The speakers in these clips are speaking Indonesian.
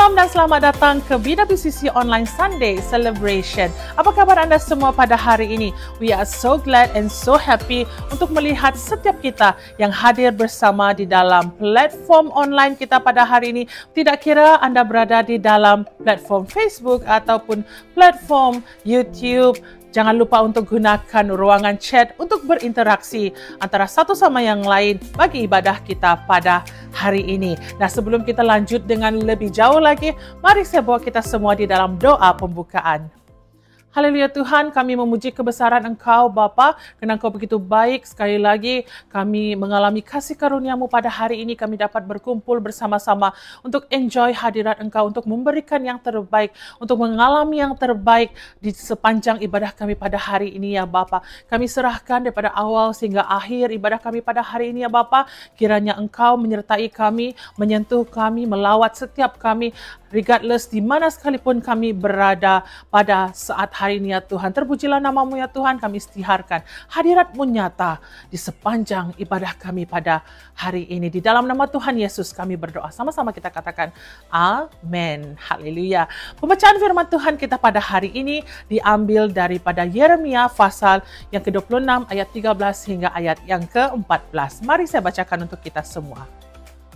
Shalom dan selamat datang ke BWCC Online Sunday Celebration. Apa kabar anda semua pada hari ini? We are so glad and so happy untuk melihat setiap kita yang hadir bersama di dalam platform online kita pada hari ini. Tidak kira anda berada di dalam platform Facebook ataupun platform YouTube, jangan lupa untuk gunakan ruangan chat untuk berinteraksi antara satu sama yang lain bagi ibadah kita pada hari ini. Nah, sebelum kita lanjut dengan lebih jauh lagi, mari saya bawa kita semua di dalam doa pembukaan. Haleluya Tuhan, kami memuji kebesaran Engkau Bapa, kerana Engkau begitu baik. Sekali lagi kami mengalami kasih karunia-Mu pada hari ini, kami dapat berkumpul bersama-sama untuk enjoy hadirat Engkau, untuk memberikan yang terbaik, untuk mengalami yang terbaik di sepanjang ibadah kami pada hari ini ya Bapa. Kami serahkan daripada awal sehingga akhir ibadah kami pada hari ini ya Bapa. Kiranya Engkau menyertai kami, menyentuh kami, melawat setiap kami, regardless di mana sekalipun kami berada pada saat hari ini ya Tuhan. Terpujilah nama-Mu ya Tuhan, kami istiharkan hadirat-Mu nyata di sepanjang ibadah kami pada hari ini. Di dalam nama Tuhan Yesus kami berdoa. Sama-sama kita katakan amin. Haleluya. Pembacaan firman Tuhan kita pada hari ini diambil daripada Yeremia pasal yang ke-26 ayat 13 hingga ayat yang ke-14. Mari saya bacakan untuk kita semua.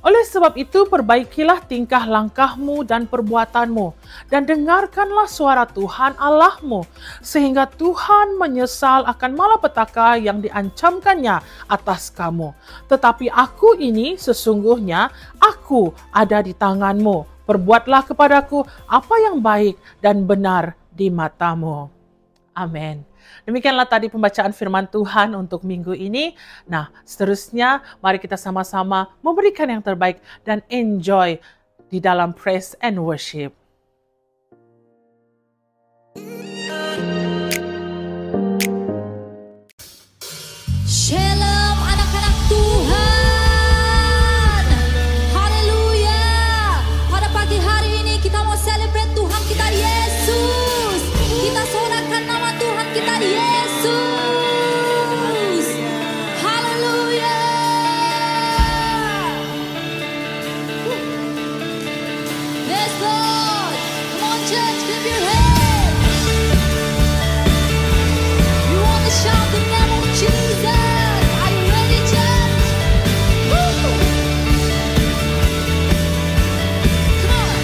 Oleh sebab itu, perbaikilah tingkah langkahmu dan perbuatanmu, dan dengarkanlah suara Tuhan Allahmu, sehingga Tuhan menyesal akan malapetaka yang diancamkannya atas kamu. Tetapi aku ini sesungguhnya, aku ada di tanganmu. Perbuatlah kepadaku apa yang baik dan benar di matamu. Amin. Demikianlah tadi pembacaan firman Tuhan untuk minggu ini. Nah, seterusnya mari kita sama-sama memberikan yang terbaik dan enjoy di dalam praise and worship. Shalom anak-anak Tuhan. Haleluya. Pada pagi hari ini kita mau celebrate Tuhan kita Yesus. Kita sorakan nama Tuhan kita Yesus. Haleluya. Yes Lord. Come on church, clap your hands. You want to shout the name of Jesus. Are you ready church? Woo. Come on.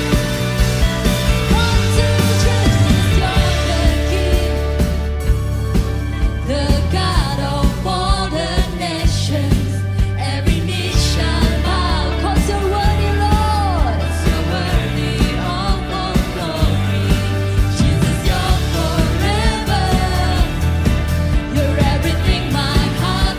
1, 2, Jesus, you're the King, the God of all the nations. Every knee shall bow, 'cause you're worthy, Lord. 'Cause you're worthy of all glory. Jesus, you're forever. You're everything my heart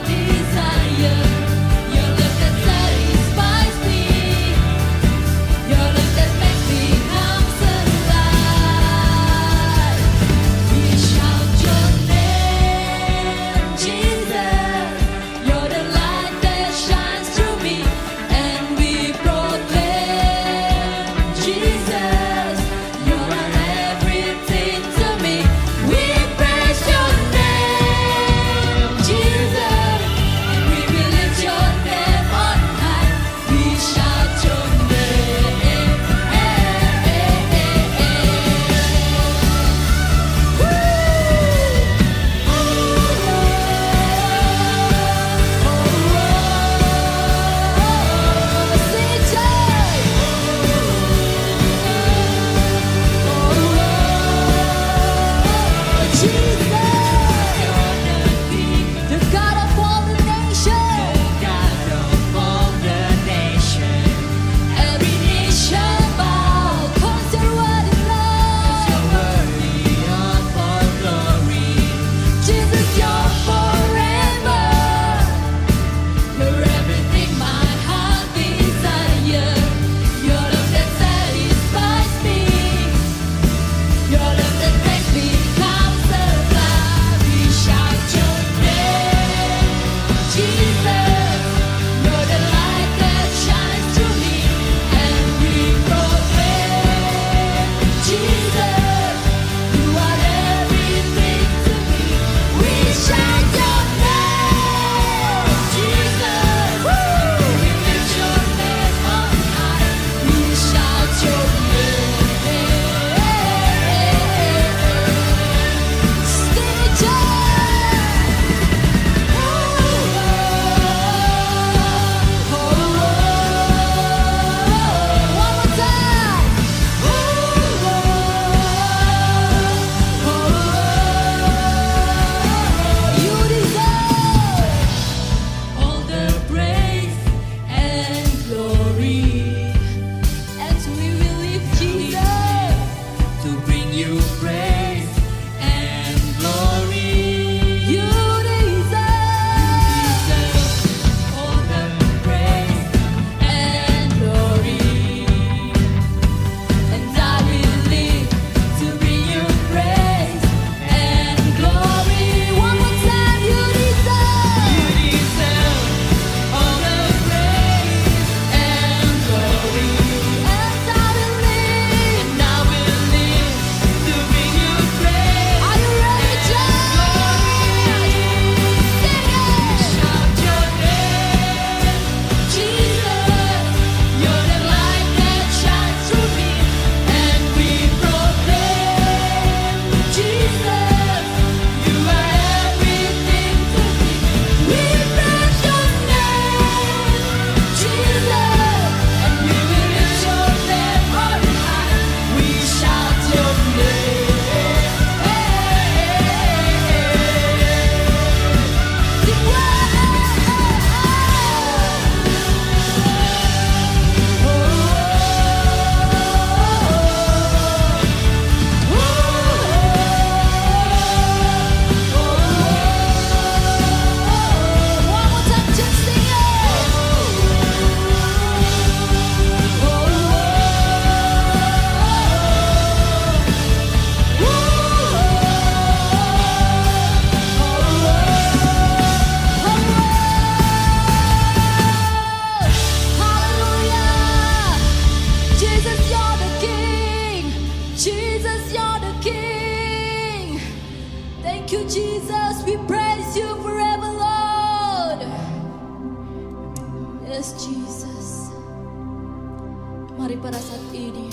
ini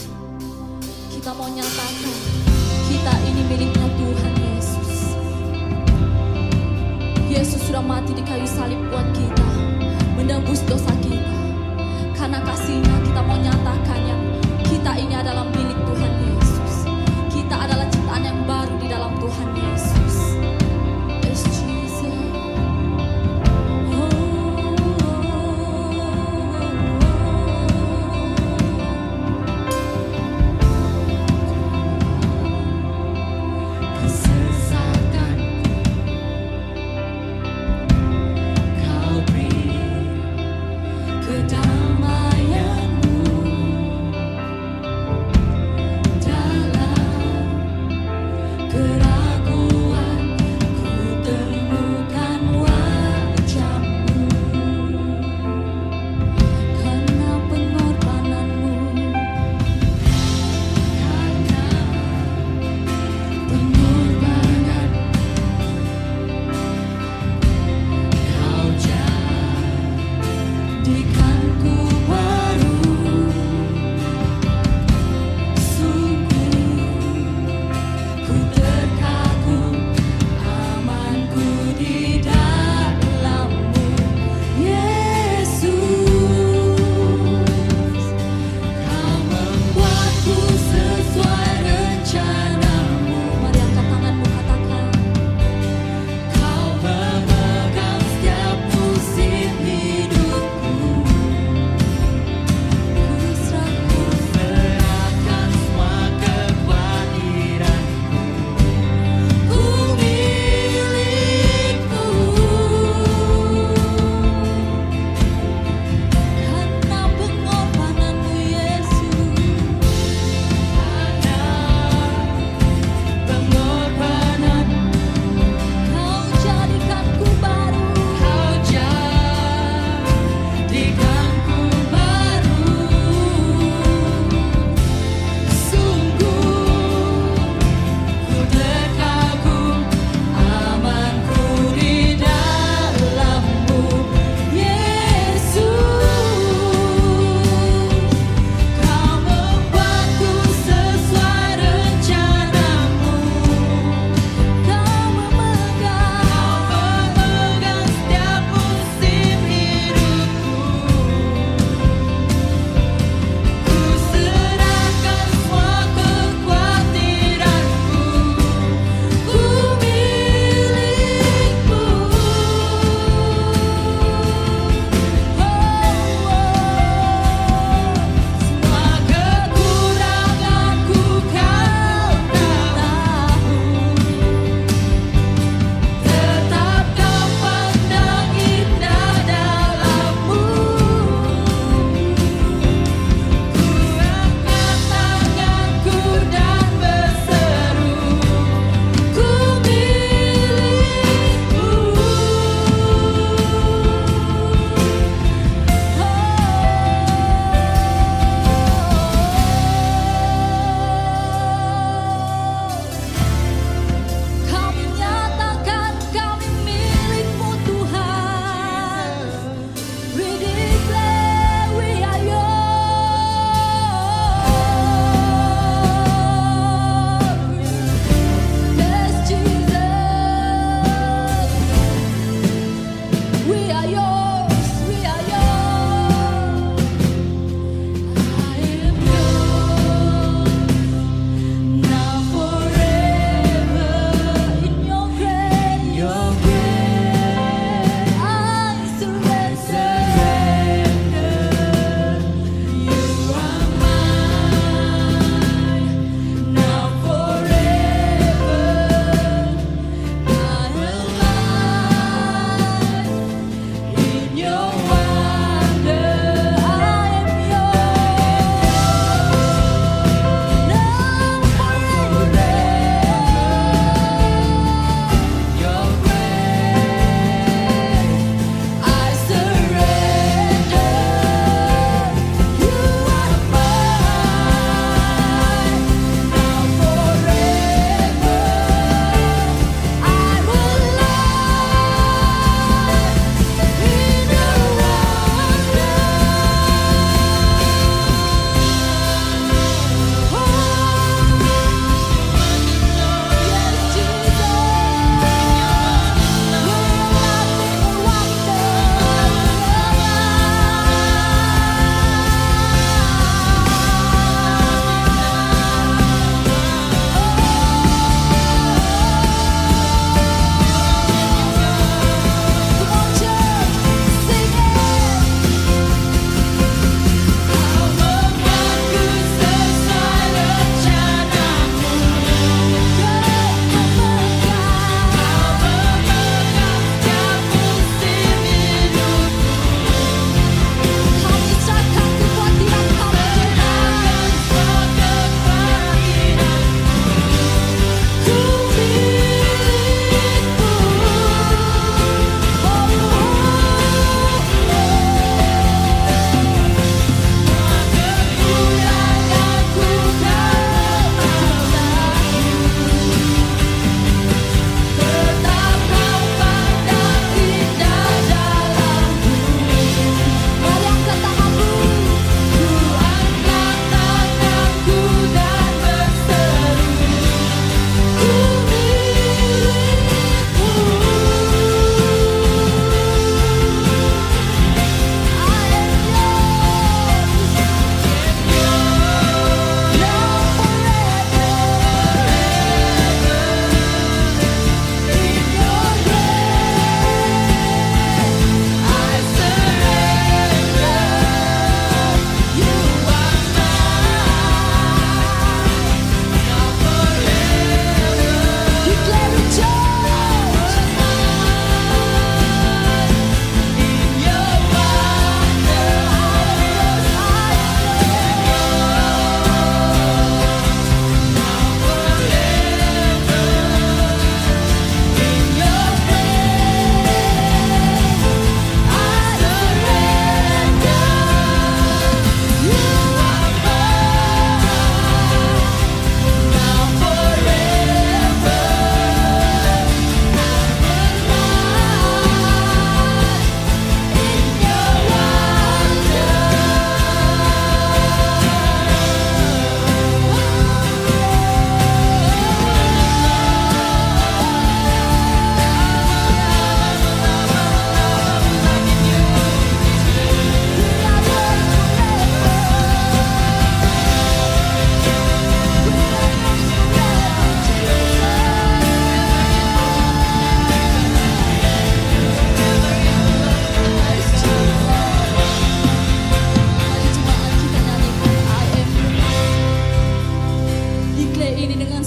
kita mau nyatakan kita ini miliknya Tuhan Yesus. Yesus sudah mati di kayu salib buat kita, menebus dosa kita. Karena kasih-Nya kita mau nyatakan yang kita ini adalah milik Tuhan Yesus. Kita adalah ciptaan yang baru di dalam Tuhan Yesus. Yes, Jesus. Kesesatan Kau beri kedamaian-Mu.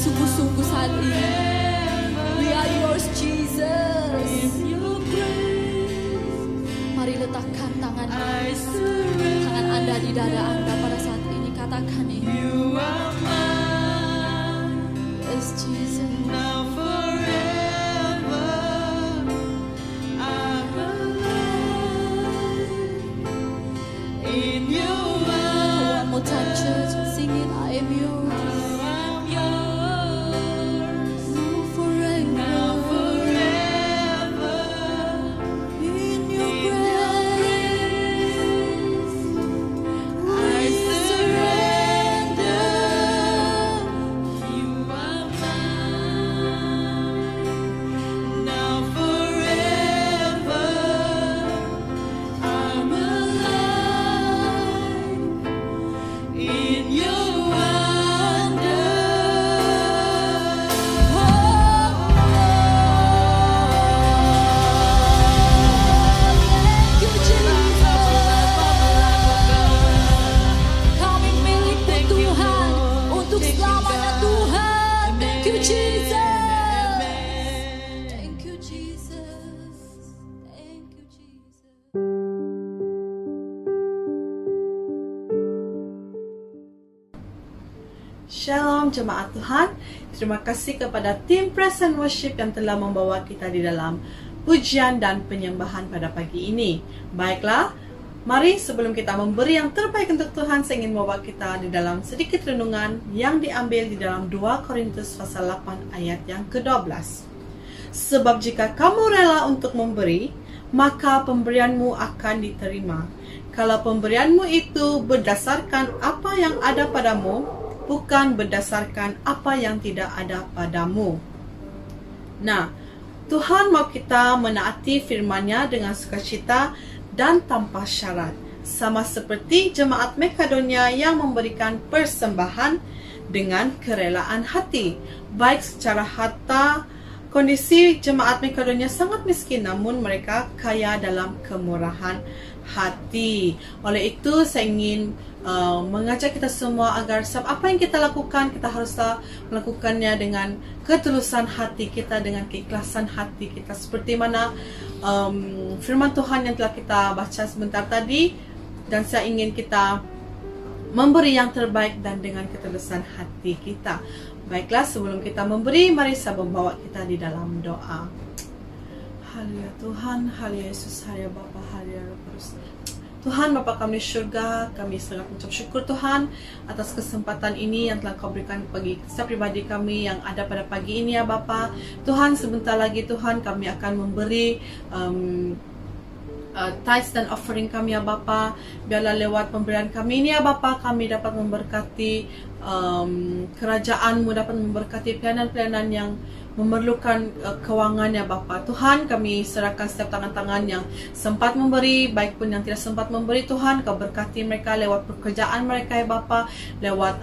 sungguh-sungguh saat ini. We are yours, Jesus. Mari letakkan tangan Anda di dada Anda pada saat ini. Katakan ini. Yes, Jesus. One more time, church, sing it. I am yours. Now forever. In your grace, I surrender. You are mine. Now forever, I'm alive in your wonder. Thank you, Jesus. Kami milikmu Tuhan, untuk selamanya Tuhan. Thank you, Jesus. Thank you, Jesus. Thank you, Jesus. Shalom jemaat Tuhan. Terima kasih kepada tim Praise and Worship yang telah membawa kita di dalam pujian dan penyembahan pada pagi ini. Baiklah, mari sebelum kita memberi yang terbaik untuk Tuhan, saya ingin membawa kita di dalam sedikit renungan yang diambil di dalam 2 Korintus pasal 8 ayat yang ke-12. Sebab jika kamu rela untuk memberi, maka pemberianmu akan diterima. Kalau pemberianmu itu berdasarkan apa yang ada padamu, bukan berdasarkan apa yang tidak ada padamu. Nah, Tuhan mau kita menaati firman-Nya dengan sukacita dan tanpa syarat. Sama seperti jemaat Makedonia yang memberikan persembahan dengan kerelaan hati. Baik secara harta, kondisi jemaat Makedonia sangat miskin, namun mereka kaya dalam kemurahan hati. Oleh itu, saya ingin mengajak kita semua agar apa yang kita lakukan, kita haruslah melakukannya dengan ketulusan hati kita, dengan keikhlasan hati kita, seperti mana firman Tuhan yang telah kita baca sebentar tadi. Dan saya ingin kita memberi yang terbaik dan dengan ketulusan hati kita. Baiklah, sebelum kita memberi, mari saya membawa kita di dalam doa. Haleluya Tuhan, haleluya Yesus, haleluya Bapa, haleluya Roh Kudus. Tuhan Bapa kami di syurga, kami sangat mengucap syukur Tuhan atas kesempatan ini yang telah Kau berikan bagi setiap pribadi kami yang ada pada pagi ini ya Bapa. Tuhan, sebentar lagi Tuhan kami akan memberi tithes dan offering kami ya Bapa. Biarlah lewat pemberian kami ini ya Bapa, kami dapat memberkati kerajaan-Mu, dapat memberkati pelayanan-pelayanan yang memerlukan kewangan ya Bapa. Tuhan, kami serahkan setiap tangan-tangan yang sempat memberi, baik pun yang tidak sempat memberi. Tuhan, Kau berkati mereka lewat pekerjaan mereka ya Bapa, lewat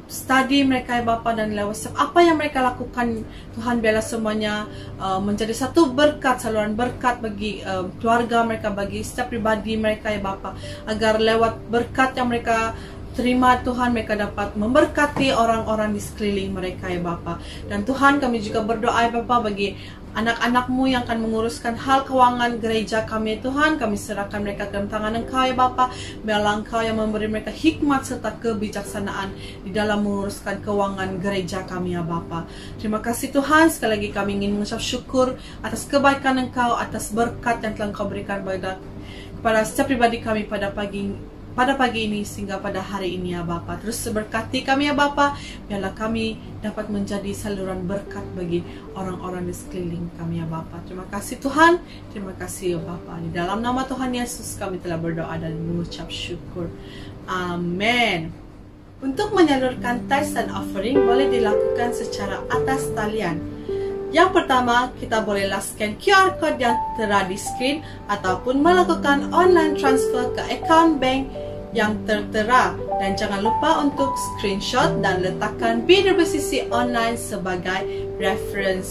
study mereka ya Bapa, dan lewat setiap apa yang mereka lakukan. Tuhan, biarlah semuanya menjadi satu berkat, saluran berkat bagi keluarga mereka, bagi setiap pribadi mereka ya Bapa, agar lewat berkat yang mereka terima Tuhan, mereka dapat memberkati orang-orang di sekeliling mereka ya Bapa. Dan Tuhan, kami juga berdoa ya Bapa bagi anak-anak-Mu yang akan menguruskan hal keuangan gereja kami Tuhan. Kami serahkan mereka ke dalam tangan Engkau ya Bapa. Biarlah Engkau yang memberi mereka hikmat serta kebijaksanaan di dalam menguruskan keuangan gereja kami ya Bapa. Terima kasih Tuhan, sekali lagi kami ingin mengucap syukur atas kebaikan Engkau, atas berkat yang telah Engkau berikan kepada setiap pribadi kami pada pagi ini sehingga pada hari ini ya Bapa. Terus berkati kami ya Bapa, biarlah kami dapat menjadi saluran berkat bagi orang-orang di sekeliling kami ya Bapa. Terima kasih Tuhan, terima kasih ya Bapa. Di dalam nama Tuhan Yesus kami telah berdoa dan mengucap syukur. Amin. Untuk menyalurkan tithes dan offering boleh dilakukan secara atas talian. Yang pertama, kita bolehlah scan QR code yang tertera di screen ataupun melakukan online transfer ke account bank yang tertera. Dan jangan lupa untuk screenshot dan letakkan BWCC online sebagai reference.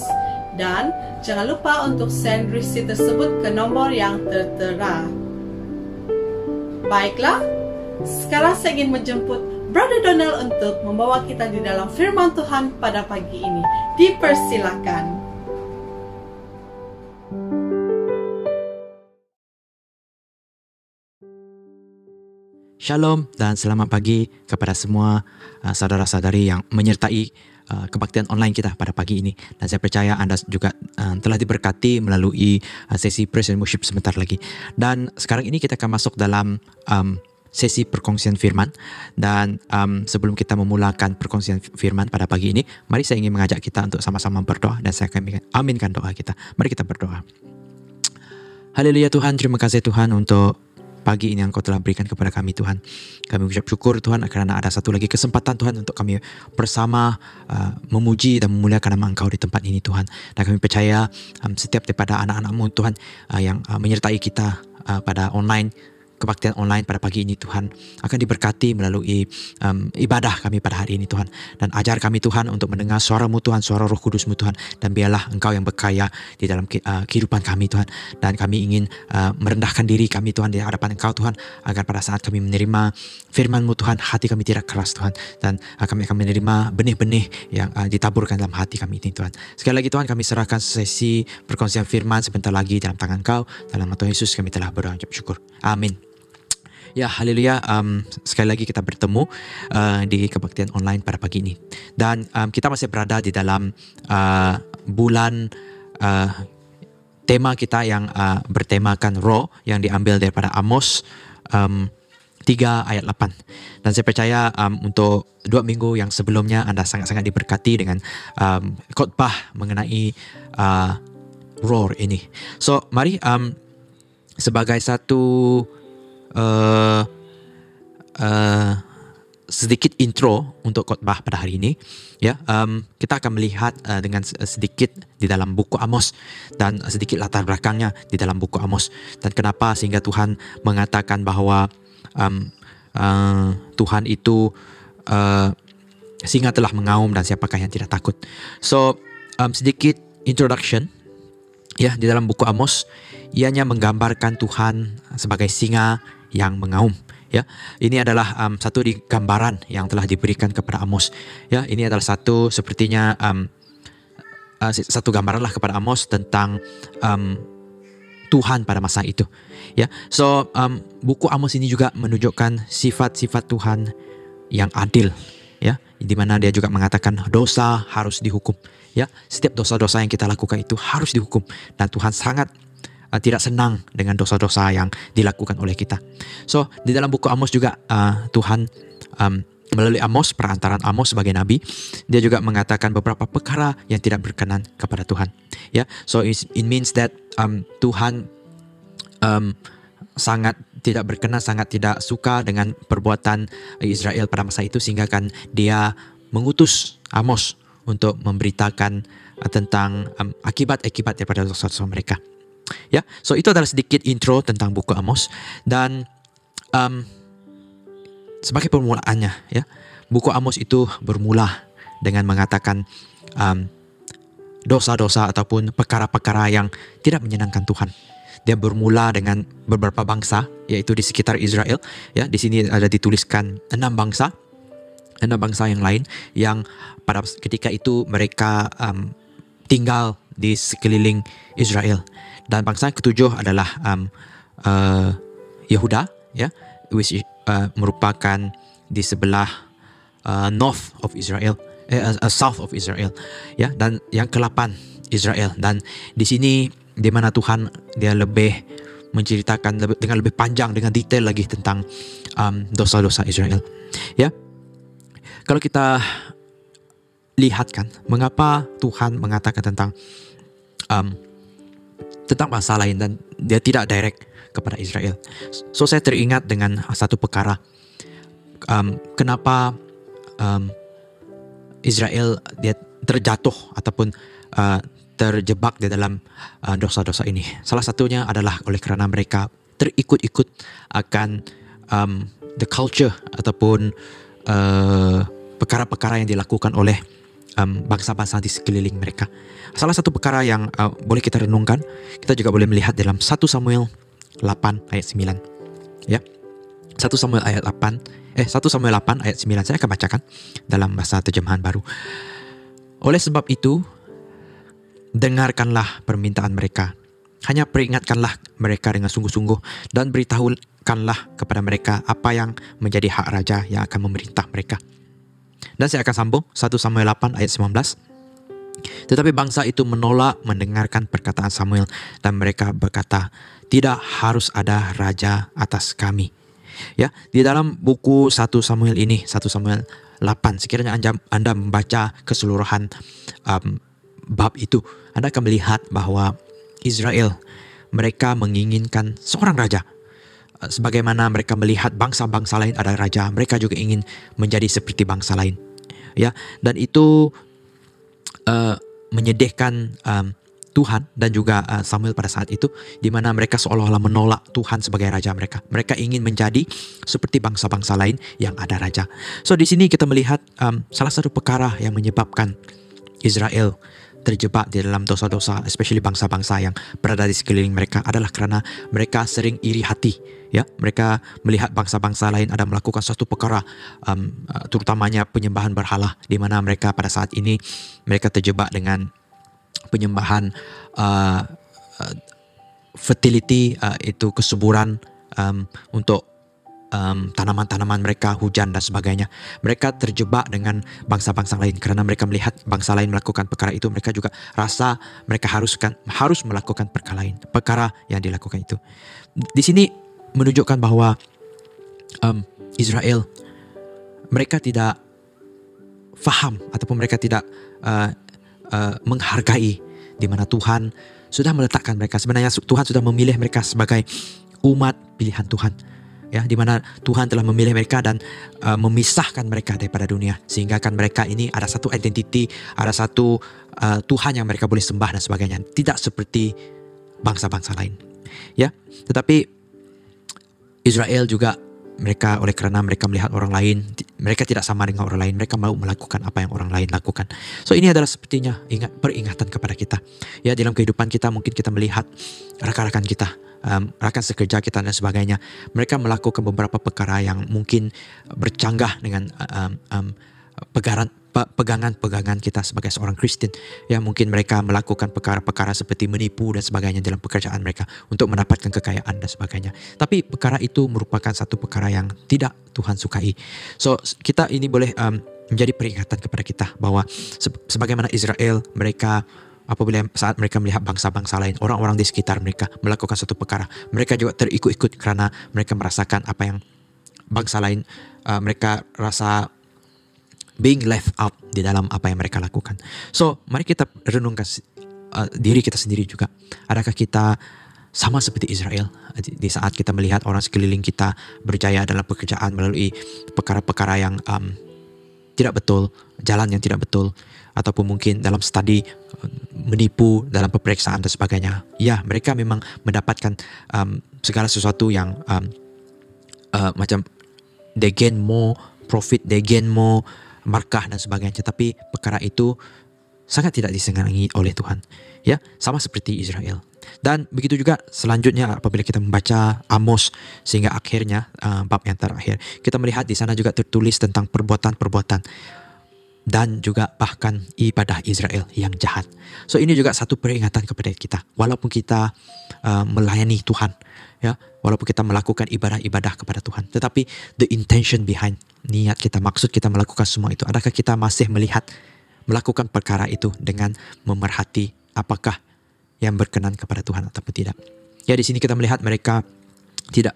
Dan jangan lupa untuk send receipt tersebut ke nombor yang tertera. Baiklah, Sekarang saya ingin menjemput Brother Donald untuk membawa kita di dalam firman Tuhan pada pagi ini. Dipersilakan. Shalom dan selamat pagi kepada semua saudara-saudari yang menyertai kebaktian online kita pada pagi ini. Dan saya percaya anda juga telah diberkati melalui sesi praise and worship sebentar lagi. Dan sekarang ini kita akan masuk dalam sesi perkongsian firman. Dan sebelum kita memulakan perkongsian firman pada pagi ini, mari saya ingin mengajak kita untuk sama-sama berdoa dan saya akan aminkan doa kita. Mari kita berdoa. Haleluya Tuhan, terima kasih Tuhan untuk pagi ini yang Kau telah berikan kepada kami Tuhan. Kami ucap syukur Tuhan kerana ada satu lagi kesempatan Tuhan untuk kami bersama memuji dan memuliakan nama Engkau di tempat ini Tuhan. Dan kami percaya setiap daripada anak-anak-Mu Tuhan yang menyertai kita pada online, kebaktian online pada pagi ini Tuhan akan diberkati melalui ibadah kami pada hari ini Tuhan. Dan ajar kami Tuhan untuk mendengar suara-Mu Tuhan, suara Roh Kudus-Mu Tuhan. Dan biarlah Engkau yang berkaya di dalam kehidupan kami Tuhan. Dan kami ingin merendahkan diri kami Tuhan di hadapan Engkau Tuhan, agar pada saat kami menerima firman-Mu Tuhan, hati kami tidak keras Tuhan. Dan kami akan menerima benih-benih yang ditaburkan dalam hati kami ini Tuhan. Sekali lagi Tuhan, kami serahkan sesi perkongsian firman sebentar lagi dalam tangan Engkau. Dalam nama Tuhan Yesus kami telah berdoa ucap syukur. Amin. Ya, haleluya. Sekali lagi kita bertemu di kebaktian online pada pagi ini. Dan kita masih berada di dalam bulan tema kita yang bertemakan roh, yang diambil daripada Amos 3 ayat 8. Dan saya percaya untuk 2 minggu yang sebelumnya anda sangat-sangat diberkati dengan khotbah mengenai roar ini. So, mari sebagai satu sedikit intro untuk khotbah pada hari ini, ya, kita akan melihat dengan sedikit di dalam buku Amos dan sedikit latar belakangnya di dalam buku Amos dan kenapa sehingga Tuhan mengatakan bahawa Tuhan itu singa telah mengaum dan siapakah yang tidak takut. So sedikit introduction, ya, di dalam buku Amos ianya menggambarkan Tuhan sebagai singa yang mengaum. Ya, ini adalah satu gambaran yang telah diberikan kepada Amos. Ya, ini adalah satu sepertinya satu gambaran lah kepada Amos tentang Tuhan pada masa itu. Ya, so buku Amos ini juga menunjukkan sifat-sifat Tuhan yang adil. Ya, di mana dia juga mengatakan dosa harus dihukum. Ya, setiap dosa-dosa yang kita lakukan itu harus dihukum dan Tuhan sangat tidak senang dengan dosa-dosa yang dilakukan oleh kita. So, di dalam buku Amos juga Tuhan melalui Amos, perantaraan Amos sebagai nabi, dia juga mengatakan beberapa perkara yang tidak berkenan kepada Tuhan. Ya, so it means that Tuhan sangat tidak berkenan, sangat tidak suka dengan perbuatan Israel pada masa itu, sehingga kan dia mengutus Amos untuk memberitakan tentang akibat-akibat daripada dosa-dosa mereka. Ya, so itu adalah sedikit intro tentang buku Amos dan sebagai permulaannya, ya, buku Amos itu bermula dengan mengatakan dosa-dosa ataupun perkara-perkara yang tidak menyenangkan Tuhan. Dia bermula dengan beberapa bangsa, yaitu di sekitar Israel. Ya, di sini ada dituliskan 6 bangsa yang lain yang pada ketika itu mereka tinggal di sekeliling Israel. Dan bangsa yang ketujuh adalah Yehuda, ya, which merupakan di sebelah north of Israel, south of Israel, ya, dan yang ke-8 Israel. Dan di sini di mana Tuhan dia lebih menceritakan dengan lebih panjang, dengan detail lagi tentang dosa-dosa Israel. Ya, kalau kita lihatkan mengapa Tuhan mengatakan tentang bangsa lain dan dia tidak direct kepada Israel. So saya teringat dengan satu perkara, kenapa Israel dia terjatuh ataupun terjebak di dalam dosa-dosa ini. Salah satunya adalah oleh kerana mereka terikut-ikut akan the culture ataupun perkara-perkara yang dilakukan oleh bangsa-bangsa di sekeliling mereka. Salah satu perkara yang boleh kita renungkan, kita juga boleh melihat dalam 1 Samuel 8 ayat 9. Ya. 1 Samuel 8 ayat 9. Saya akan bacakan dalam bahasa terjemahan baru. Oleh sebab itu, dengarkanlah permintaan mereka. Hanya peringatkanlah mereka dengan sungguh-sungguh dan beritahukanlah kepada mereka apa yang menjadi hak raja yang akan memerintah mereka. Dan saya akan sambung 1 Samuel 8 ayat 19. Tetapi bangsa itu menolak mendengarkan perkataan Samuel dan mereka berkata, tidak harus ada raja atas kami. Ya, di dalam buku 1 Samuel ini, 1 Samuel 8, sekiranya Anda membaca keseluruhan bab itu, Anda akan melihat bahwa Israel, mereka menginginkan seorang raja. Sebagaimana mereka melihat bangsa-bangsa lain ada raja, mereka juga ingin menjadi seperti bangsa lain. Ya, dan itu menyedihkan Tuhan dan juga Samuel pada saat itu, di mana mereka seolah-olah menolak Tuhan sebagai raja mereka. Mereka ingin menjadi seperti bangsa-bangsa lain yang ada raja. So di sini kita melihat salah satu perkara yang menyebabkan Israel terjebak di dalam dosa-dosa, especially bangsa-bangsa yang berada di sekeliling mereka, adalah karena mereka sering iri hati. Ya, mereka melihat bangsa-bangsa lain ada melakukan suatu perkara, terutamanya penyembahan berhala, di mana mereka pada saat ini mereka terjebak dengan penyembahan fertility, itu kesuburan untuk tanaman-tanaman mereka, hujan dan sebagainya. Mereka terjebak dengan bangsa-bangsa lain karena mereka melihat bangsa lain melakukan perkara itu, mereka juga rasa mereka harus melakukan perkara yang dilakukan itu. Di sini menunjukkan bahwa Israel, mereka tidak faham ataupun mereka tidak menghargai di mana Tuhan sudah meletakkan mereka. Sebenarnya Tuhan sudah memilih mereka sebagai umat pilihan Tuhan. Ya, di mana Tuhan telah memilih mereka dan memisahkan mereka daripada dunia, sehingga kan mereka ini ada satu identiti, ada satu Tuhan yang mereka boleh sembah dan sebagainya. Tidak seperti bangsa-bangsa lain. Ya, tetapi Israel juga mereka, oleh kerana mereka melihat orang lain, mereka tidak sama dengan orang lain, mereka mau melakukan apa yang orang lain lakukan. So ini adalah sepertinya peringatan kepada kita. Ya, dalam kehidupan kita mungkin kita melihat rakan-rakan kita, rakan sekerja kita dan sebagainya, mereka melakukan beberapa perkara yang mungkin bercanggah dengan pegangan kita sebagai seorang Kristen. Ya, mungkin mereka melakukan perkara-perkara seperti menipu dan sebagainya dalam pekerjaan mereka untuk mendapatkan kekayaan dan sebagainya. Tapi perkara itu merupakan satu perkara yang tidak Tuhan sukai. So kita ini boleh menjadi peringatan kepada kita bahwa sebagaimana Israel, mereka apabila saat mereka melihat bangsa-bangsa lain, orang-orang di sekitar mereka melakukan satu perkara, mereka juga terikut-ikut karena mereka merasakan apa yang bangsa lain, mereka rasa being left out di dalam apa yang mereka lakukan. So mari kita renungkan diri kita sendiri juga. Adakah kita sama seperti Israel di saat kita melihat orang sekeliling kita berjaya dalam pekerjaan melalui perkara-perkara yang tidak betul, jalan yang tidak betul, ataupun mungkin dalam studi menipu dalam peperiksaan dan sebagainya. Ya, mereka memang mendapatkan segala sesuatu yang macam they gain more profit, they gain more markah dan sebagainya. Tapi perkara itu sangat tidak disenangi oleh Tuhan. Ya, sama seperti Israel. Dan begitu juga selanjutnya apabila kita membaca Amos sehingga akhirnya bab yang terakhir, kita melihat di sana juga tertulis tentang perbuatan-perbuatan dan juga bahkan ibadah Israel yang jahat. So ini juga satu peringatan kepada kita. Walaupun kita melayani Tuhan, ya, walaupun kita melakukan ibadah-ibadah kepada Tuhan, tetapi the intention behind, niat kita, maksud kita melakukan semua itu, adakah kita masih melakukan perkara itu dengan memerhati apakah yang berkenan kepada Tuhan ataupun tidak. Ya, di sini kita melihat mereka tidak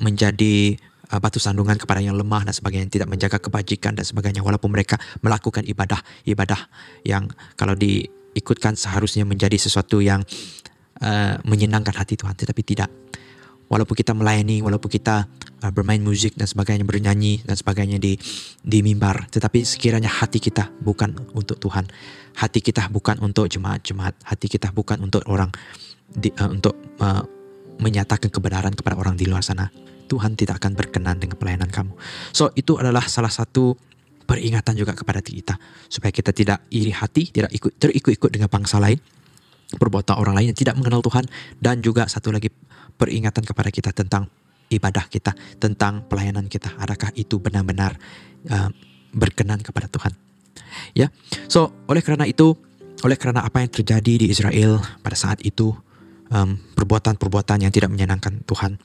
menjadi batu sandungan kepada yang lemah dan sebagainya, tidak menjaga kebajikan dan sebagainya, walaupun mereka melakukan ibadah yang kalau diikutkan seharusnya menjadi sesuatu yang menyenangkan hati Tuhan, tetapi tidak. Walaupun kita melayani, walaupun kita bermain musik dan sebagainya, bernyanyi dan sebagainya di mimbar, tetapi sekiranya hati kita bukan untuk Tuhan, hati kita bukan untuk jemaat-jemaat, hati kita bukan untuk orang, untuk menyatakan kebenaran kepada orang di luar sana, Tuhan tidak akan berkenan dengan pelayanan kamu. So itu adalah salah satu peringatan juga kepada kita, supaya kita tidak iri hati, tidak terikut-ikut dengan bangsa lain, perbuatan orang lain yang tidak mengenal Tuhan, dan juga satu lagi peringatan kepada kita tentang ibadah kita, tentang pelayanan kita. Adakah itu benar-benar berkenan kepada Tuhan? Ya, so oleh karena apa yang terjadi di Israel pada saat itu, perbuatan-perbuatan yang tidak menyenangkan Tuhan,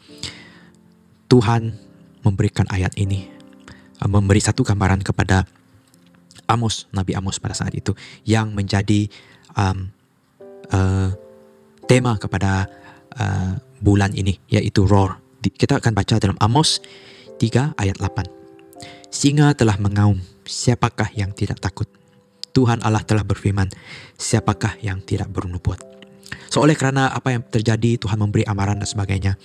Tuhan memberikan ayat ini, memberi satu gambaran kepada Amos, Nabi Amos pada saat itu, yang menjadi tema kepada bulan ini, yaitu roar. Kita akan baca dalam Amos 3 ayat 8. Singa telah mengaum, siapakah yang tidak takut? Tuhan Allah telah berfirman, siapakah yang tidak bernubuat? So oleh kerana apa yang terjadi, Tuhan memberi amaran dan sebagainya,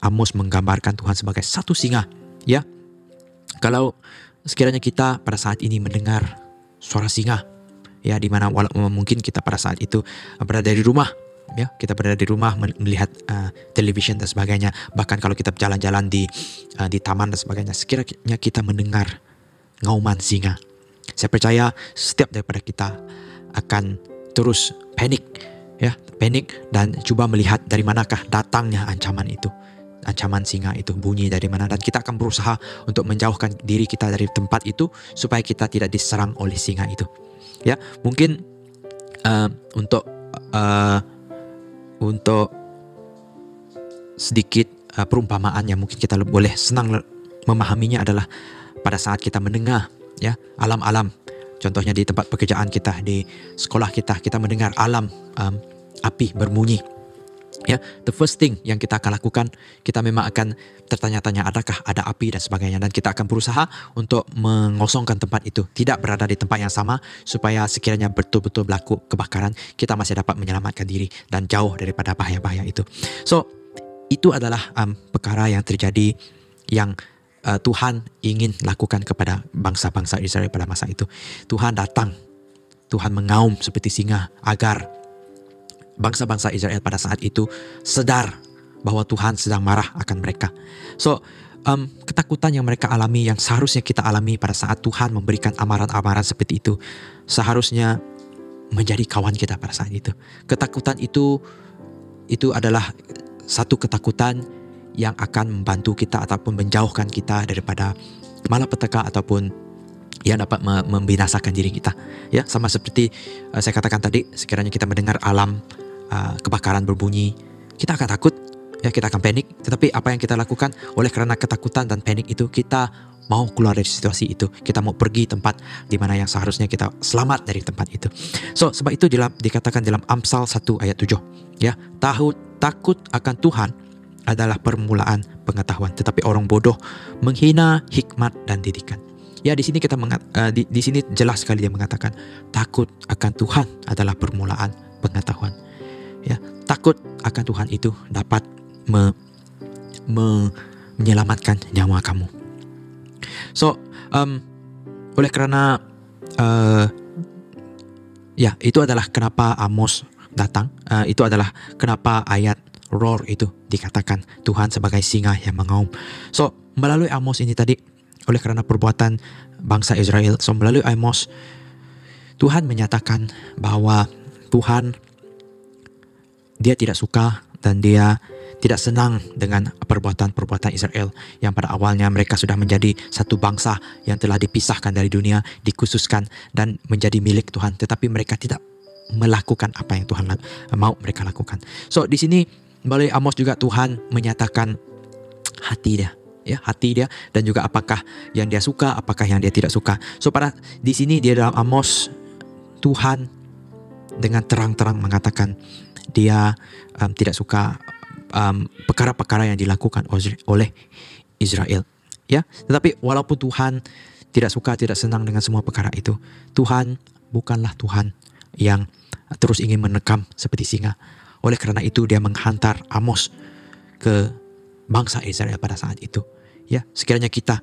Amos menggambarkan Tuhan sebagai satu singa. Ya, kalau sekiranya kita pada saat ini mendengar suara singa, ya, di mana mungkin kita pada saat itu berada di rumah, ya, kita berada di rumah melihat television dan sebagainya, bahkan kalau kita berjalan-jalan di taman dan sebagainya, sekiranya kita mendengar ngauman singa, saya percaya setiap daripada kita akan terus panik dan coba melihat dari manakah datangnya ancaman itu. Ancaman singa itu bunyi dari mana, dan kita akan berusaha untuk menjauhkan diri kita dari tempat itu supaya kita tidak diserang oleh singa itu. Ya, mungkin untuk sedikit perumpamaan yang mungkin kita boleh senang memahaminya adalah pada saat kita mendengar, ya, alam-alam. Contohnya di tempat pekerjaan kita, di sekolah kita mendengar alam api berbunyi. Ya, the first thing yang kita akan lakukan, kita memang akan tertanya-tanya adakah ada api dan sebagainya, dan kita akan berusaha untuk mengosongkan tempat itu, tidak berada di tempat yang sama, supaya sekiranya betul-betul berlaku kebakaran, kita masih dapat menyelamatkan diri dan jauh daripada bahaya-bahaya itu. So itu adalah perkara yang terjadi, yang Tuhan ingin lakukan kepada bangsa-bangsa Israel pada masa itu. Tuhan datang, Tuhan mengaum seperti singa agar bangsa-bangsa Israel pada saat itu sadar bahwa Tuhan sedang marah akan mereka. So, ketakutan yang mereka alami, yang seharusnya kita alami pada saat Tuhan memberikan amaran-amaran seperti itu, seharusnya menjadi kawan kita pada saat itu. Ketakutan itu adalah satu ketakutan yang akan membantu kita ataupun menjauhkan kita daripada malapetaka ataupun yang dapat membinasakan diri kita. Ya, sama seperti saya katakan tadi, sekiranya kita mendengar alam kebakaran berbunyi, kita akan takut, ya, kita akan panik. Tetapi apa yang kita lakukan oleh kerana ketakutan dan panik itu, kita mau keluar dari situasi itu, kita mau pergi tempat di mana yang seharusnya kita selamat dari tempat itu. So sebab itu dikatakan dalam Amsal 1 ayat 7, ya, takut akan Tuhan adalah permulaan pengetahuan, tetapi orang bodoh menghina hikmat dan didikan. Ya, di sini di sini jelas sekali dia mengatakan takut akan Tuhan adalah permulaan pengetahuan. Ya, takut akan Tuhan itu dapat menyelamatkan nyawa kamu. So, oleh kerana ya, itu adalah kenapa Amos datang. Itu adalah kenapa ayat roar itu dikatakan Tuhan sebagai singa yang mengaum. So, melalui Amos ini tadi, oleh kerana perbuatan bangsa Israel, so melalui Amos, Tuhan menyatakan bahwa Tuhan, dia tidak suka dan dia tidak senang dengan perbuatan-perbuatan Israel yang pada awalnya mereka sudah menjadi satu bangsa yang telah dipisahkan dari dunia, dikhususkan dan menjadi milik Tuhan, tetapi mereka tidak melakukan apa yang Tuhan mau mereka lakukan. So di sini melalui Amos juga Tuhan menyatakan hati dia, ya, hati dia, dan juga apakah yang dia suka, apakah yang dia tidak suka. So di sini dia dalam Amos, Tuhan dengan terang-terang mengatakan dia tidak suka perkara-perkara yang dilakukan oleh Israel, ya. Tetapi walaupun Tuhan tidak suka, tidak senang dengan semua perkara itu, Tuhan bukanlah Tuhan yang terus ingin menekam seperti singa. Oleh kerana itu dia menghantar Amos ke bangsa Israel pada saat itu. Ya, sekiranya kita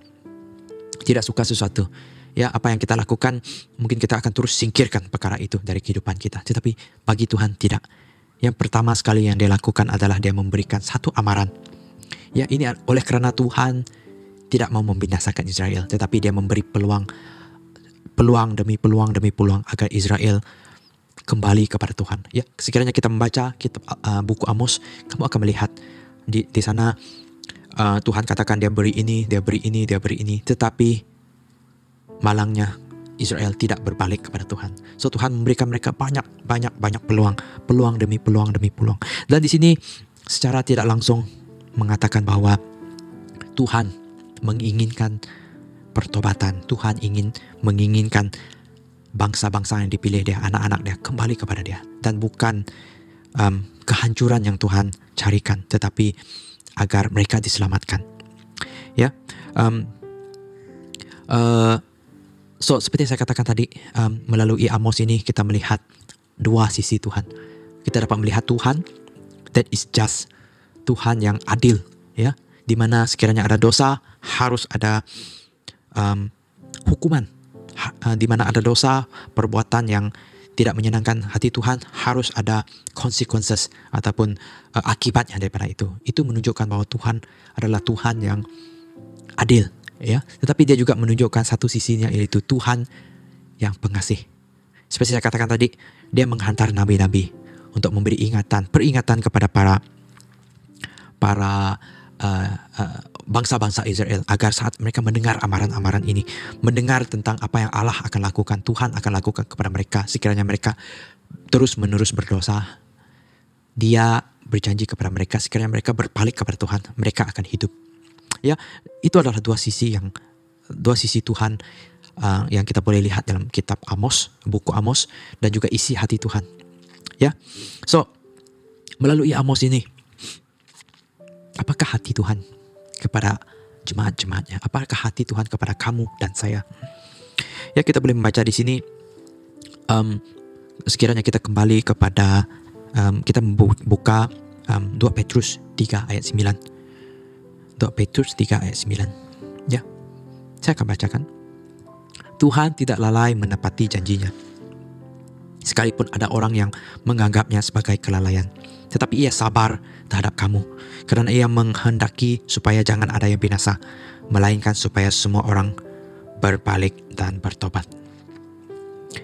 tidak suka sesuatu, ya, apa yang kita lakukan, mungkin kita akan terus singkirkan perkara itu dari kehidupan kita. Tetapi bagi Tuhan tidak. Yang pertama sekali yang dia lakukan adalah dia memberikan satu amaran. Ya, ini oleh kerana Tuhan tidak mau membinasakan Israel, tetapi dia memberi peluang demi peluang agar Israel kembali kepada Tuhan. Ya, sekiranya kita membaca kitab buku Amos, kamu akan melihat di sana Tuhan katakan dia beri ini, dia beri ini, dia beri ini. Tetapi malangnya Israel tidak berbalik kepada Tuhan. So Tuhan memberikan mereka banyak peluang, peluang demi peluang demi peluang. Dan di sini secara tidak langsung mengatakan bahwa Tuhan menginginkan pertobatan. Tuhan menginginkan bangsa-bangsa yang dipilih dia, anak-anak dia kembali kepada dia. Dan bukan kehancuran yang Tuhan carikan, tetapi agar mereka diselamatkan. Ya, so seperti yang saya katakan tadi, melalui Amos ini kita melihat dua sisi Tuhan. Kita dapat melihat Tuhan that is just, Tuhan yang adil, ya, di mana sekiranya ada dosa harus ada hukuman. Di mana ada dosa, perbuatan yang tidak menyenangkan hati Tuhan, harus ada consequences ataupun akibatnya daripada itu. Itu menunjukkan bahwa Tuhan adalah Tuhan yang adil, ya. Tetapi dia juga menunjukkan satu sisinya, yaitu Tuhan yang pengasih. Seperti saya katakan tadi, dia menghantar nabi-nabi untuk memberi peringatan kepada para bangsa-bangsa Israel, agar saat mereka mendengar amaran-amaran ini, mendengar tentang apa yang Allah akan lakukan, Tuhan akan lakukan kepada mereka sekiranya mereka terus-menerus berdosa, dia berjanji kepada mereka sekiranya mereka berbalik kepada Tuhan, mereka akan hidup. Ya, itu adalah dua sisi Tuhan yang kita boleh lihat dalam kitab Amos, buku Amos, dan juga isi hati Tuhan. Ya, so melalui Amos ini, apakah hati Tuhan kepada jemaat-jemaatnya? Apakah hati Tuhan kepada kamu dan saya? Ya, kita boleh membaca di sini. Sekiranya kita kembali kepada kita membuka 2 Petrus 3 ayat 9. 2 Petrus 3 ayat 9. Ya, saya akan bacakan. Tuhan tidak lalai menepati janjinya, sekalipun ada orang yang menganggapnya sebagai kelalaian. Tetapi ia sabar terhadap kamu, karena ia menghendaki supaya jangan ada yang binasa, melainkan supaya semua orang berbalik dan bertobat.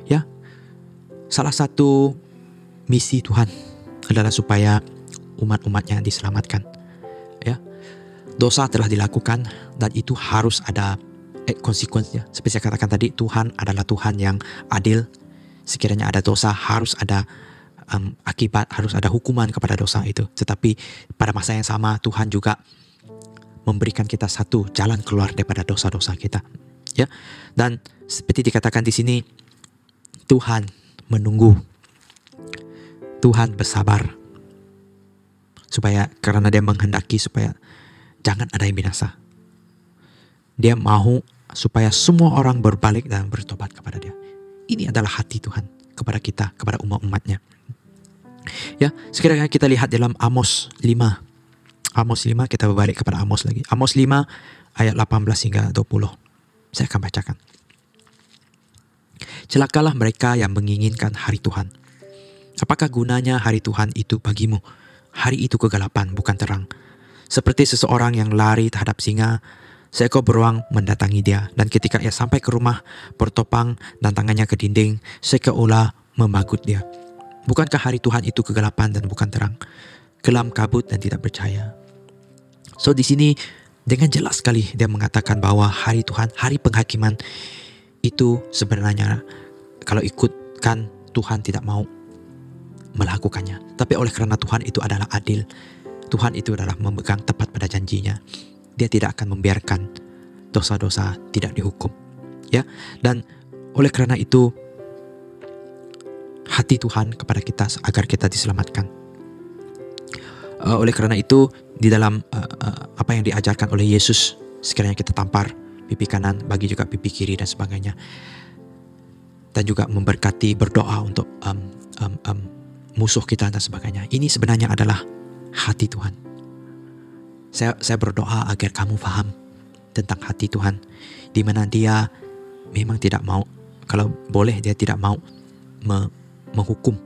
Ya, salah satu misi Tuhan adalah supaya umat-umatnya diselamatkan. Ya, dosa telah dilakukan dan itu harus ada konsekuensinya. Seperti saya katakan tadi, Tuhan adalah Tuhan yang adil. Sekiranya ada dosa harus ada akibat, harus ada hukuman kepada dosa itu. Tetapi pada masa yang sama Tuhan juga memberikan kita satu jalan keluar daripada dosa-dosa kita. Ya, dan seperti dikatakan di sini, Tuhan menunggu, Tuhan bersabar, supaya karena dia menghendaki supaya jangan ada yang binasa. Dia mau supaya semua orang berbalik dan bertobat kepada dia. Ini adalah hati Tuhan kepada kita, kepada umat-umatnya. Ya, sekiranya kita lihat dalam Amos 5. Amos 5, kita berbalik kepada Amos lagi. Amos 5 ayat 18 hingga 20. Saya akan bacakan. Celakalah mereka yang menginginkan hari Tuhan. Apakah gunanya hari Tuhan itu bagimu? Hari itu kegelapan, bukan terang. Seperti seseorang yang lari terhadap singa, seekor beruang mendatangi dia, dan ketika ia sampai ke rumah, bertopang dan tangannya ke dinding, seekor ular memagut dia. Bukankah hari Tuhan itu kegelapan dan bukan terang, kelam kabut dan tidak percaya? So di sini dengan jelas sekali dia mengatakan bahwa hari Tuhan, hari penghakiman itu sebenarnya kalau ikutkan Tuhan tidak mau melakukannya. Tapi oleh karena Tuhan itu adalah adil, Tuhan itu adalah memegang tepat pada janjinya, dia tidak akan membiarkan dosa-dosa tidak dihukum. Ya, dan oleh karena itu hati Tuhan kepada kita agar kita diselamatkan. Oleh karena itu di dalam apa yang diajarkan oleh Yesus, sekiranya kita tampar pipi kanan, bagi juga pipi kiri dan sebagainya, dan juga memberkati, berdoa untuk musuh kita dan sebagainya. Ini sebenarnya adalah hati Tuhan. Saya berdoa agar kamu faham tentang hati Tuhan, di mana dia memang tidak mau, kalau boleh dia tidak mau menghukum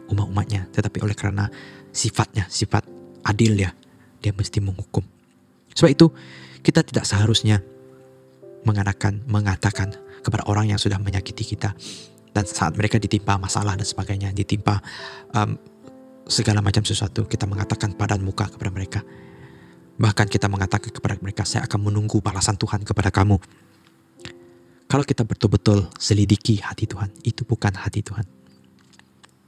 umat-umatnya, tetapi oleh karena sifatnya, sifat adil dia mesti menghukum. Sebab itu kita tidak seharusnya mengatakan kepada orang yang sudah menyakiti kita, dan saat mereka ditimpa masalah dan sebagainya, ditimpa segala macam sesuatu, kita mengatakan padan muka kepada mereka. Bahkan kita mengatakan kepada mereka, saya akan menunggu balasan Tuhan kepada kamu. Kalau kita betul-betul selidiki hati Tuhan, itu bukan hati Tuhan.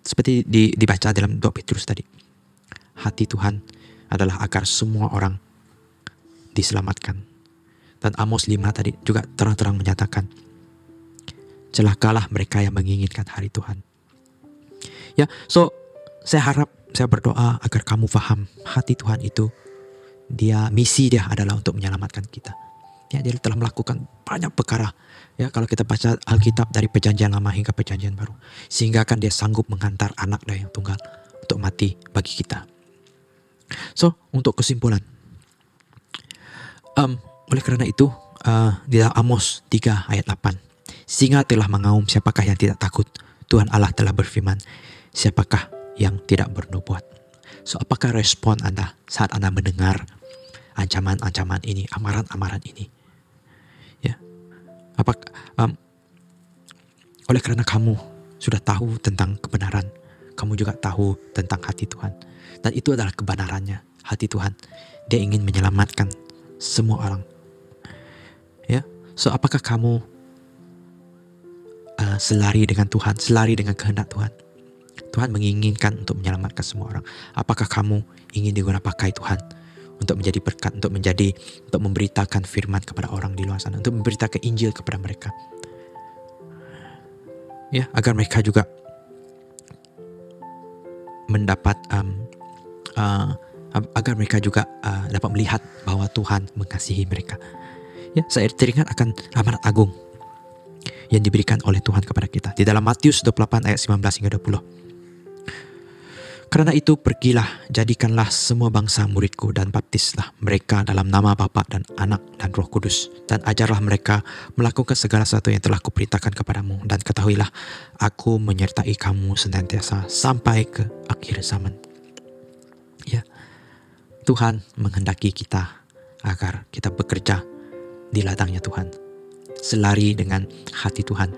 Seperti dibaca dalam 2 Petrus tadi. Hati Tuhan adalah agar semua orang diselamatkan. Dan Amos 5 tadi juga terang-terang menyatakan, celakalah mereka yang menginginkan hari Tuhan. Ya, so saya berdoa agar kamu paham hati Tuhan itu, misi dia adalah untuk menyelamatkan kita. Ya, dia telah melakukan banyak perkara. Ya, kalau kita baca Alkitab dari Perjanjian Lama hingga Perjanjian Baru, sehingga kan dia sanggup menghantar anak dia yang tunggal untuk mati bagi kita. So, untuk kesimpulan, oleh karena itu, di dalam Amos 3 ayat 8, singa telah mengaum, siapakah yang tidak takut? Tuhan Allah telah berfirman, siapakah yang tidak bernubuat? So, apakah respon Anda saat Anda mendengar ancaman-ancaman ini, amaran-amaran ini? Ya, oleh karena kamu sudah tahu tentang kebenaran, kamu juga tahu tentang hati Tuhan, dan itu adalah kebenarannya, hati Tuhan. Dia ingin menyelamatkan semua orang. Ya, so apakah kamu selari dengan Tuhan, selari dengan kehendak Tuhan? Tuhan menginginkan untuk menyelamatkan semua orang. Apakah kamu ingin digunakan pakai Tuhan untuk menjadi berkat, untuk memberitakan firman kepada orang di luar sana, untuk memberitakan Injil kepada mereka? Ya, agar mereka juga mendapat agar mereka juga dapat melihat bahwa Tuhan mengasihi mereka. Ya, saya teringat akan amanat agung yang diberikan oleh Tuhan kepada kita di dalam Matius 28 ayat 19 hingga 20. Karena itu pergilah, jadikanlah semua bangsa muridku dan baptislah mereka dalam nama Bapa dan Anak dan Roh Kudus, dan ajarlah mereka melakukan segala sesuatu yang telah kuperintahkan kepadamu, dan ketahuilah aku menyertai kamu senantiasa sampai ke akhir zaman. Ya, Tuhan menghendaki kita agar kita bekerja di ladangnya Tuhan, selari dengan hati Tuhan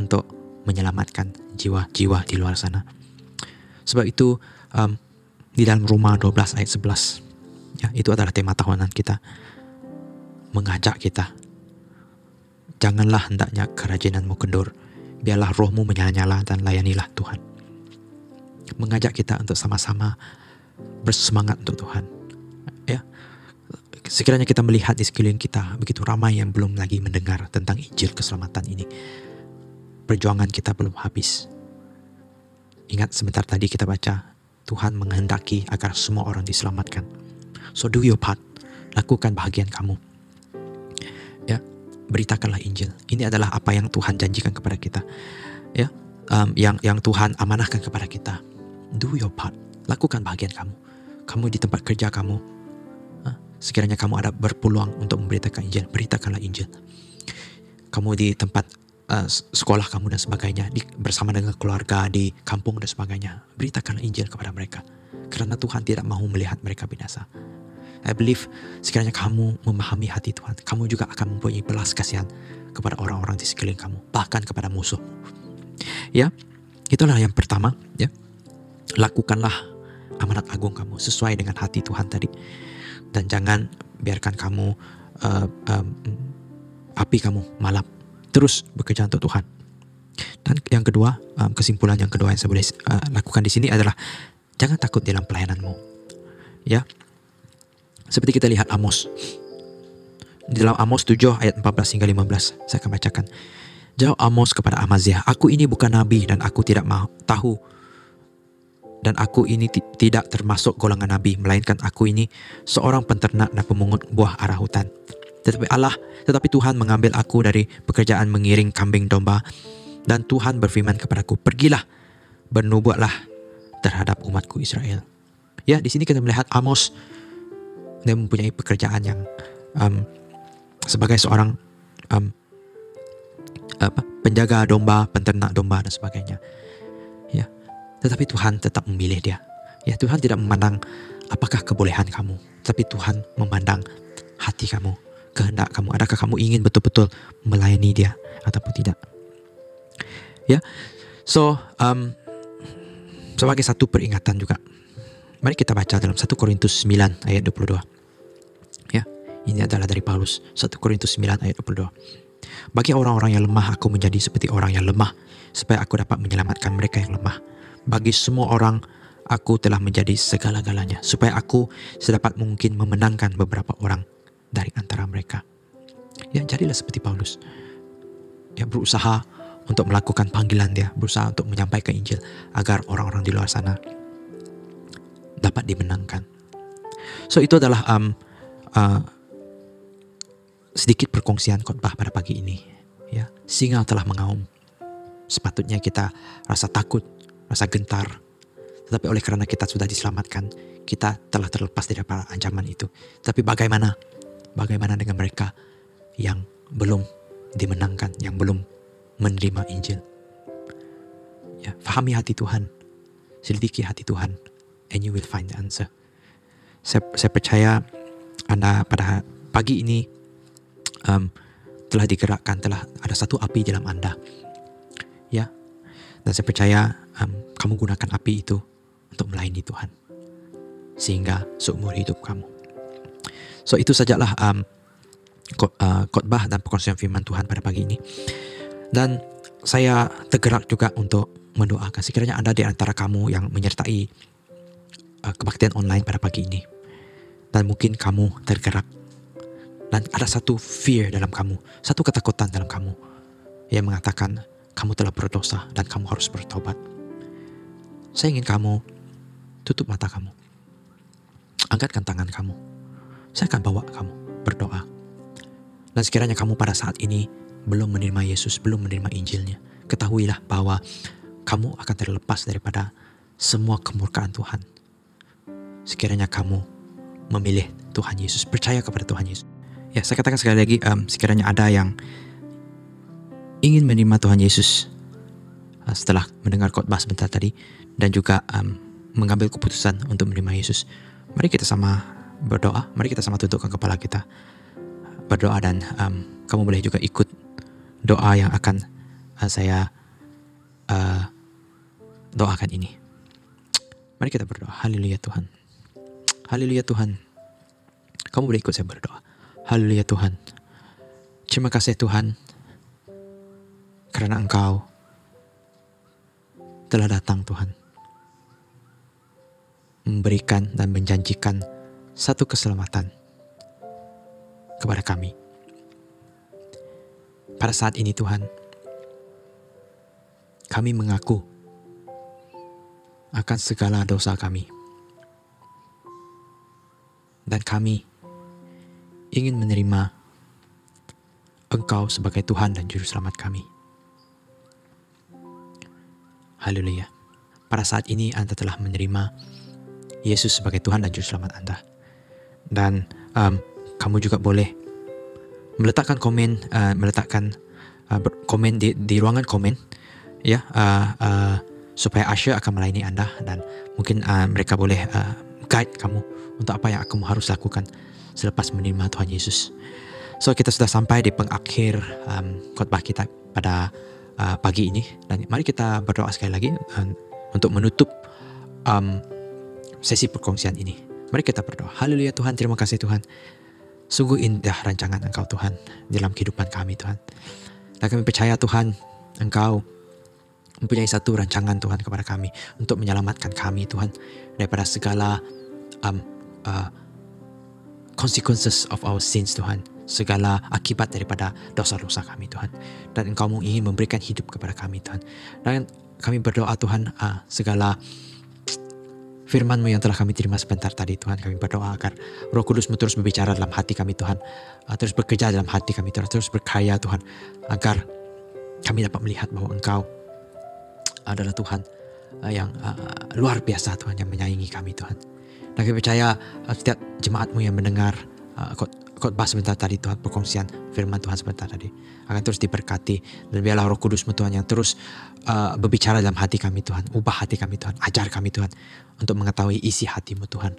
untuk menyelamatkan jiwa-jiwa di luar sana. Sebab itu di dalam Roma 12 ayat 11, ya, itu adalah tema tahunan kita, mengajak kita, janganlah hendaknya kerajinanmu kendur, biarlah rohmu menyala-nyala dan layanilah Tuhan. Mengajak kita untuk sama-sama bersemangat untuk Tuhan. Ya, sekiranya kita melihat di sekeliling kita begitu ramai yang belum lagi mendengar tentang Injil keselamatan ini, perjuangan kita belum habis. Ingat sebentar tadi kita baca, Tuhan menghendaki agar semua orang diselamatkan. So do your part, lakukan bahagian kamu. Ya, beritakanlah Injil. Ini adalah apa yang Tuhan janjikan kepada kita. Ya, yang Tuhan amanahkan kepada kita. Do your part, lakukan bahagian kamu. Kamu di tempat kerja kamu, sekiranya kamu ada berpeluang untuk memberitakan Injil, beritakanlah Injil. Kamu di tempat sekolah kamu dan sebagainya, bersama dengan keluarga di kampung dan sebagainya, beritakanlah Injil kepada mereka, karena Tuhan tidak mahu melihat mereka binasa. I believe sekiranya kamu memahami hati Tuhan, kamu juga akan mempunyai belas kasihan kepada orang-orang di sekeliling kamu, bahkan kepada musuh. Ya, itulah yang pertama. Ya, lakukanlah amanat agung kamu sesuai dengan hati Tuhan tadi, dan jangan biarkan kamu api kamu malap. Terus bekerja untuk Tuhan. Dan yang kedua, kesimpulan yang kedua yang saya boleh lakukan di sini adalah jangan takut dalam pelayananmu. Ya, seperti kita lihat Amos. Di dalam Amos 7 ayat 14 hingga 15, saya akan bacakan. Jawab Amos kepada Amaziah, aku ini bukan nabi dan aku tidak tahu, dan aku ini tidak termasuk golongan nabi, melainkan aku ini seorang penternak dan pemungut buah arah hutan. Tetapi Tuhan mengambil aku dari pekerjaan mengiring kambing domba, dan Tuhan berfirman kepadaku, pergilah, bernubuatlah terhadap umatku Israel. Ya, di sini kita melihat Amos, dia mempunyai pekerjaan yang sebagai seorang penjaga domba, penternak domba dan sebagainya. Ya, tetapi Tuhan tetap memilih dia. Ya, Tuhan tidak memandang apakah kebolehan kamu, tapi Tuhan memandang hati kamu, kehendak kamu. Adakah kamu ingin betul-betul melayani dia ataupun tidak? Ya, so sebagai satu peringatan juga, mari kita baca dalam 1 Korintus 9 ayat 22. Ini adalah dari Paulus, 1 Korintus 9 ayat 22. Bagi orang-orang yang lemah, aku menjadi seperti orang yang lemah, supaya aku dapat menyelamatkan mereka yang lemah. Bagi semua orang, aku telah menjadi segala-galanya, supaya aku sedapat mungkin memenangkan beberapa orang dari antara mereka. Ya, jadilah seperti Paulus. Ya, berusaha untuk melakukan panggilan dia, berusaha untuk menyampaikan Injil agar orang-orang di luar sana dapat dimenangkan. So itu adalah sedikit perkongsian khotbah pada pagi ini. Ya, singa telah mengaum. Sepatutnya kita rasa takut, rasa gentar. Tetapi oleh karena kita sudah diselamatkan, kita telah terlepas dari ancaman itu. Tapi bagaimana? Bagaimana dengan mereka yang belum dimenangkan, yang belum menerima Injil? Ya, fahami hati Tuhan, selidiki hati Tuhan, and you will find the answer. Saya percaya Anda pada pagi ini telah digerakkan, telah ada satu api dalam Anda. Ya, dan saya percaya kamu gunakan api itu untuk melayani Tuhan sehingga seumur hidup kamu. So itu sajalah khotbah dan perkongsian firman Tuhan pada pagi ini. Dan saya tergerak juga untuk mendoakan sekiranya ada di antara kamu yang menyertai kebaktian online pada pagi ini, dan mungkin kamu tergerak dan ada satu fear dalam kamu, satu ketakutan dalam kamu yang mengatakan kamu telah berdosa dan kamu harus bertobat. Saya ingin kamu tutup mata kamu, angkatkan tangan kamu. Saya akan bawa kamu berdoa. Dan sekiranya kamu pada saat ini belum menerima Yesus, belum menerima Injilnya, ketahuilah bahwa kamu akan terlepas daripada semua kemurkaan Tuhan. Sekiranya kamu memilih Tuhan Yesus, percaya kepada Tuhan Yesus. Ya, saya katakan sekali lagi, sekiranya ada yang ingin menerima Tuhan Yesus setelah mendengar khotbah sebentar tadi dan juga mengambil keputusan untuk menerima Yesus, mari kita sama berdoa, mari kita sama tundukkan kepala kita berdoa, dan kamu boleh juga ikut doa yang akan saya doakan ini. Mari kita berdoa. Haleluya Tuhan. Haleluya Tuhan. Kamu boleh ikut saya berdoa. Haleluya Tuhan. Terima kasih Tuhan, karena Engkau telah datang Tuhan, memberikan dan menjanjikan satu keselamatan kepada kami. Pada saat ini Tuhan, kami mengaku akan segala dosa kami, dan kami ingin menerima Engkau sebagai Tuhan dan Juru Selamat kami. Haleluya. Pada saat ini Anda telah menerima Yesus sebagai Tuhan dan Juru Selamat Anda. Dan kamu juga boleh meletakkan komen, komen di ruangan komen, ya, supaya Asher akan melayani Anda, dan mungkin mereka boleh guide kamu untuk apa yang kamu harus lakukan selepas menerima Tuhan Yesus. So kita sudah sampai di pengakhir khotbah kita pada pagi ini, dan mari kita berdoa sekali lagi untuk menutup sesi perkongsian ini. Mari kita berdoa. Haleluya Tuhan, terima kasih Tuhan. Sungguh indah rancangan Engkau Tuhan dalam kehidupan kami Tuhan. Dan kami percaya Tuhan, Engkau mempunyai satu rancangan Tuhan kepada kami untuk menyelamatkan kami Tuhan daripada segala consequences of our sins Tuhan, segala akibat daripada dosa-dosa kami Tuhan. Dan Engkau ingin memberikan hidup kepada kami Tuhan. Dan kami berdoa Tuhan, segala firman-Mu yang telah kami terima sebentar tadi Tuhan, kami berdoa agar Roh Kudus-Mu terus berbicara dalam hati kami Tuhan, terus bekerja dalam hati kami Tuhan, terus berkarya Tuhan, agar kami dapat melihat bahwa Engkau adalah Tuhan yang luar biasa Tuhan, yang menyayangi kami Tuhan. Dan kami percaya setiap jemaat-Mu yang mendengar khotbah sebentar tadi Tuhan, perkongsian firman Tuhan sebentar tadi, akan terus diberkati. Dan biarlah Roh Kudus-Mu Tuhan yang terus berbicara dalam hati kami Tuhan, ubah hati kami Tuhan, ajar kami Tuhan untuk mengetahui isi hati-Mu Tuhan.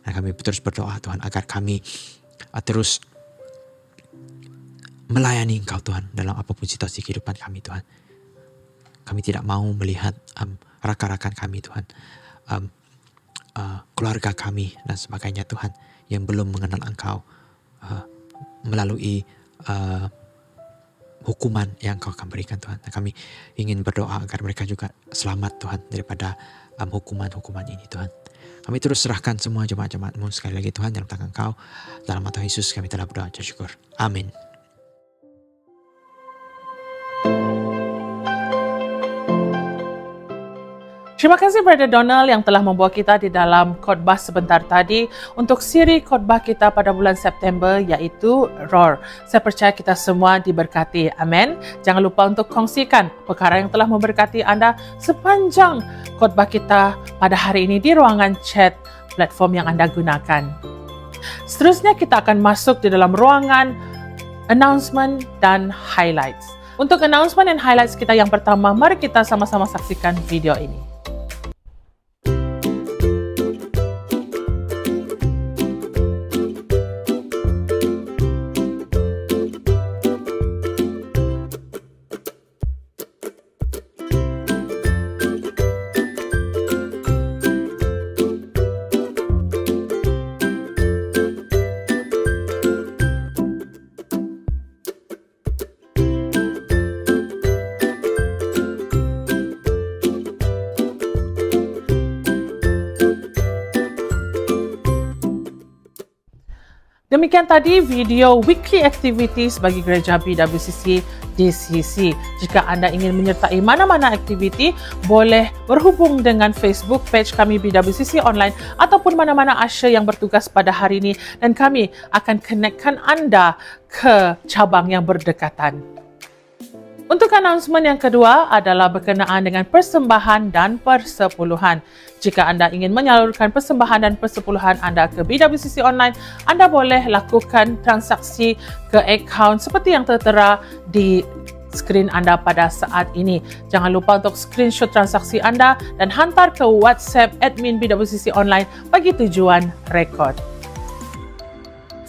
Dan kami terus berdoa Tuhan agar kami terus melayani Engkau Tuhan dalam apapun situasi kehidupan kami Tuhan. Kami tidak mau melihat rakan-rakan kami Tuhan, keluarga kami dan sebagainya Tuhan, yang belum mengenal Engkau melalui hukuman yang Engkau akan berikan Tuhan. Dan kami ingin berdoa agar mereka juga selamat Tuhan daripada hukuman-hukuman ini Tuhan. Kami terus serahkan semua jemaat-jemaat-Mu sekali lagi Tuhan dalam tangan Engkau. Dalam nama Tuhan Yesus kami telah berdoa dan syukur. Amin. Terima kasih Brother Donald yang telah membawa kita di dalam khotbah sebentar tadi untuk siri khotbah kita pada bulan September iaitu Roar. Saya percaya kita semua diberkati. Amin. Jangan lupa untuk kongsikan perkara yang telah memberkati Anda sepanjang khotbah kita pada hari ini di ruangan chat platform yang Anda gunakan. Seterusnya kita akan masuk di dalam ruangan announcement dan highlights. Untuk announcement dan highlights kita yang pertama, mari kita sama-sama saksikan video ini. Demikian tadi video weekly activities bagi gereja BWCC DCC. Jika Anda ingin menyertai mana-mana aktiviti, boleh berhubung dengan Facebook page kami BWCC Online ataupun mana-mana usher yang bertugas pada hari ini dan kami akan connectkan Anda ke cabang yang berdekatan. Untuk announcement yang kedua adalah berkenaan dengan persembahan dan persepuluhan. Jika Anda ingin menyalurkan persembahan dan persepuluhan Anda ke BWCC Online, Anda boleh lakukan transaksi ke akaun seperti yang tertera di skrin Anda pada saat ini. Jangan lupa untuk screenshot transaksi Anda dan hantar ke WhatsApp admin BWCC Online bagi tujuan rekod.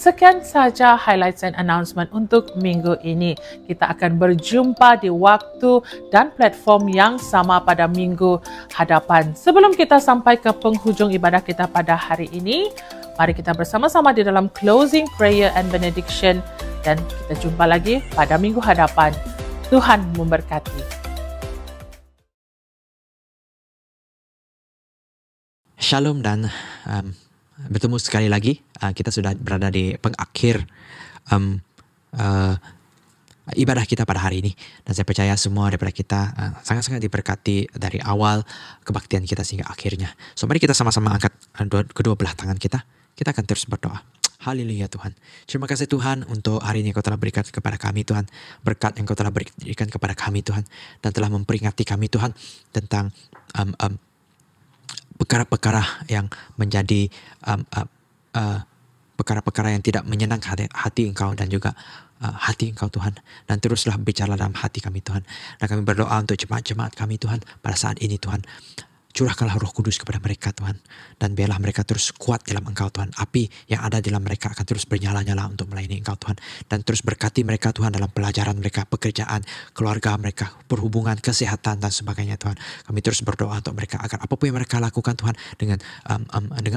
Sekian saja highlights and announcement untuk minggu ini. Kita akan berjumpa di waktu dan platform yang sama pada minggu hadapan. Sebelum kita sampai ke penghujung ibadah kita pada hari ini, mari kita bersama-sama di dalam closing prayer and benediction dan kita jumpa lagi pada minggu hadapan. Tuhan memberkati. Shalom dan bertemu sekali lagi. Kita sudah berada di pengakhir ibadah kita pada hari ini. Dan saya percaya semua daripada kita sangat-sangat diberkati dari awal kebaktian kita sehingga akhirnya. So mari kita sama-sama angkat kedua belah tangan kita. Kita akan terus berdoa. Haleluya Tuhan. Terima kasih Tuhan untuk hari ini Kau telah berikan kepada kami Tuhan. Berkat yang Kau telah berikan kepada kami Tuhan. Dan telah memperingati kami Tuhan tentang perkara-perkara yang menjadi perkara-perkara yang tidak menyenangkan hati Engkau dan juga hati Engkau Tuhan. Dan teruslah bicara dalam hati kami Tuhan. Dan kami berdoa untuk jemaat-jemaat kami Tuhan pada saat ini Tuhan. Curahkanlah Roh Kudus kepada mereka Tuhan. Dan biarlah mereka terus kuat dalam Engkau Tuhan. Api yang ada dalam mereka akan terus bernyala-nyala untuk melayani Engkau Tuhan. Dan terus berkati mereka Tuhan dalam pelajaran mereka, pekerjaan, keluarga mereka, perhubungan, kesehatan dan sebagainya Tuhan. Kami terus berdoa untuk mereka agar apapun yang mereka lakukan Tuhan dengan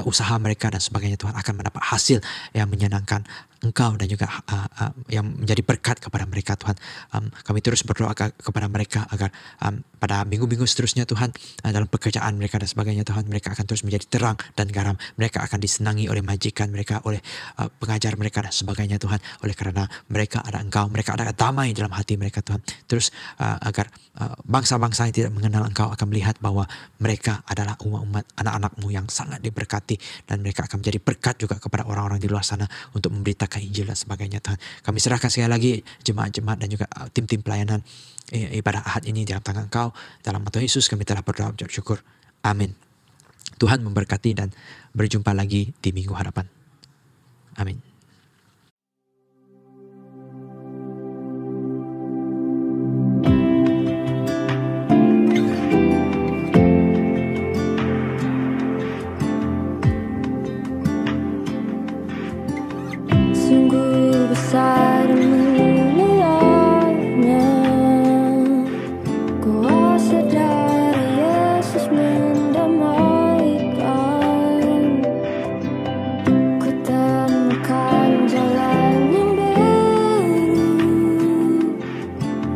usaha mereka dan sebagainya Tuhan akan mendapat hasil yang menyenangkan Engkau dan juga yang menjadi berkat kepada mereka Tuhan. Kami terus berdoa kepada mereka agar pada minggu-minggu seterusnya Tuhan dalam pekerjaan mereka dan sebagainya Tuhan mereka akan terus menjadi terang dan garam. Mereka akan disenangi oleh majikan mereka, oleh pengajar mereka dan sebagainya Tuhan. Oleh karena mereka ada Engkau, mereka ada damai dalam hati mereka Tuhan. Terus agar bangsa-bangsa yang tidak mengenal Engkau akan melihat bahwa mereka adalah umat anak-anak-Mu yang sangat diberkati dan mereka akan menjadi berkat juga kepada orang-orang di luar sana untuk memberitakan Injil dan sebagainya Tuhan. Kami serahkan sekali lagi jemaat-jemaat dan juga tim-tim pelayanan ibadah Ahad ini dalam tangan Engkau. Dalam nama Tuhan Yesus kami telah berdoa dan bersyukur. Amin. Tuhan memberkati dan berjumpa lagi di minggu hadapan. Amin. Sungguh besar dan mulianya kuasa darah Yesus mendamaikan. Ku temukan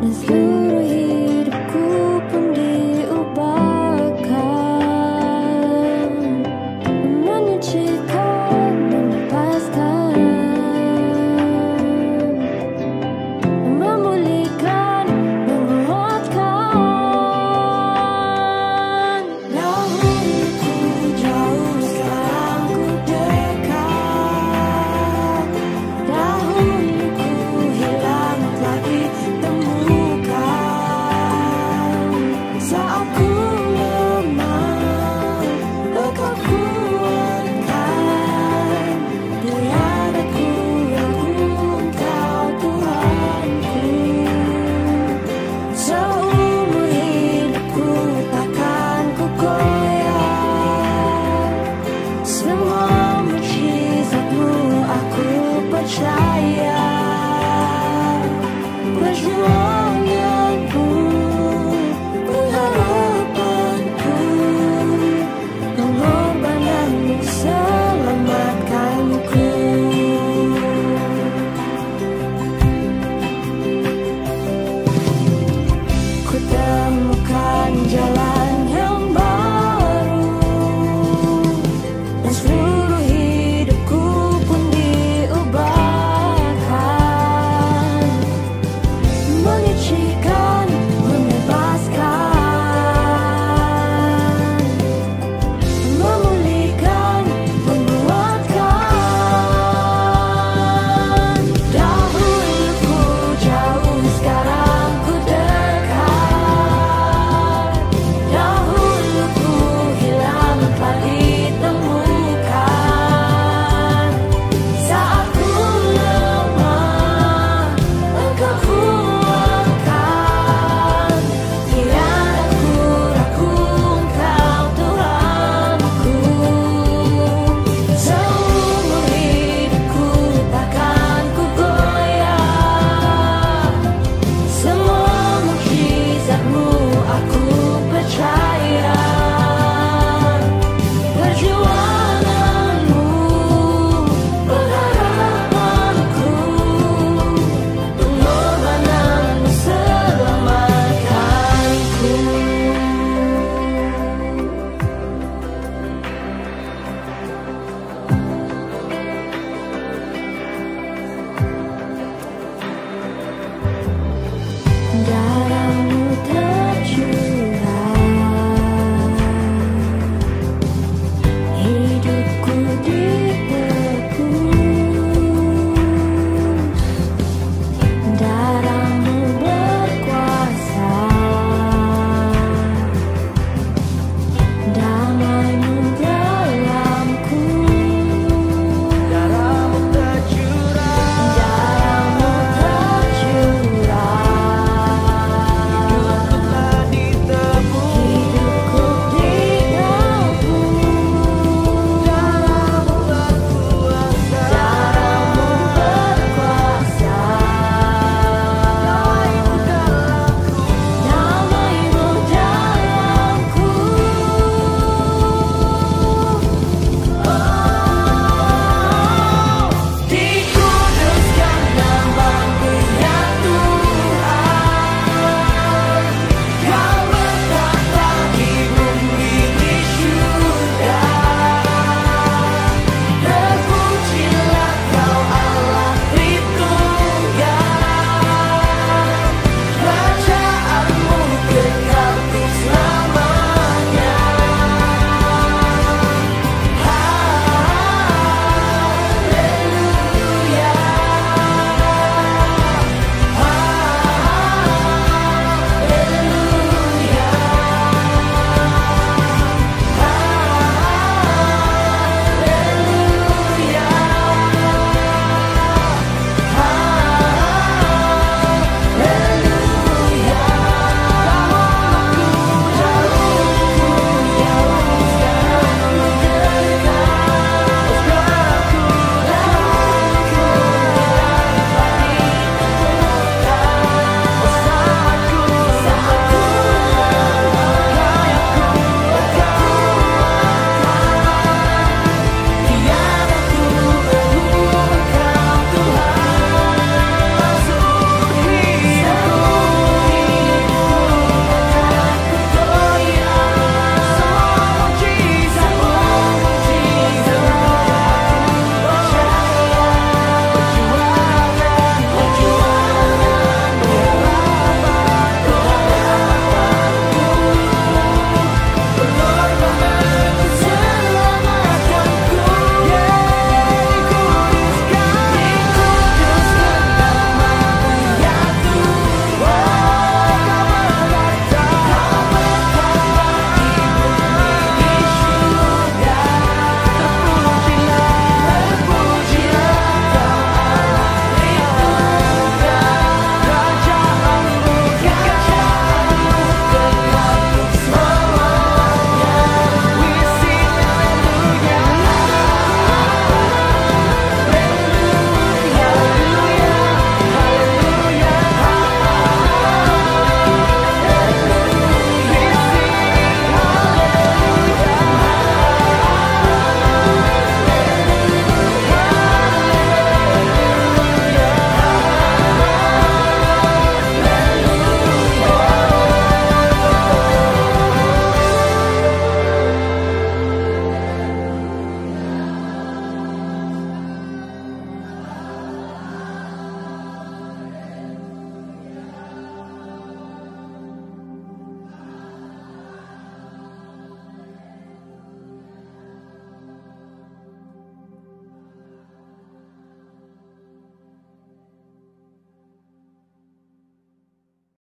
dan seluruh